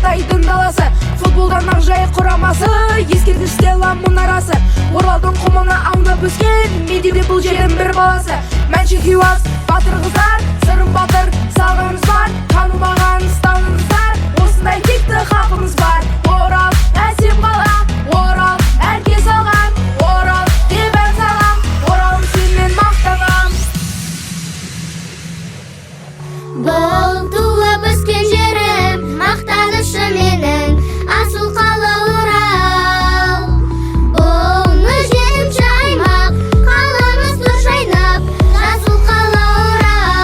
Атайдың даласы, футболдан ақжайық құрамасы, ескерткіш Стелла мұнарасы, Оралдың құмына аунап өскен, Медеуде бұл жердің бір баласы. Мәнші Хиуаз, батыр қыздар, сырым батыр, салғанымыз бар, танымаған станымыздар, осындай текті халқымыз бар. Орал, әсем қала, Орал, әрке салған, Орал, деп ән салам, Оралым сенмен мақтанам. Бұл туып өскен жерім, мақтанышы менің, асыл қала Орал. Ұлы жерімші аймақ, қаламыз нұр жайнап, жасыл қала Орал.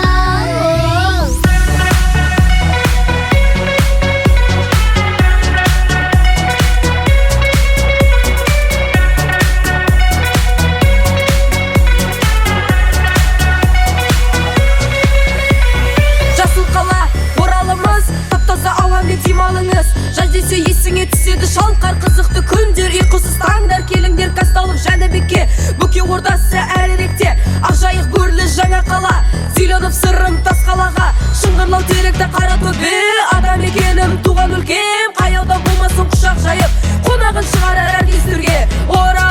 Жасыл қала, Оралымыз, таптаза ауамен демалыңыз. Жаз десе есіңе түседі шалқар қызықты күндер, ұйқысыз таңдар, келіңдер Казталов Жәнібекке, Бөке ордасы әріректе, Ақжайық бөрлі жаңа қала, Зеленов сырым тас қалаға, Шыңғырлау теректі қара төбе, адам екенім туған өлкем, қаяуда болмасын құшақ жайып, қонағын шығарар әркез төрге. Орал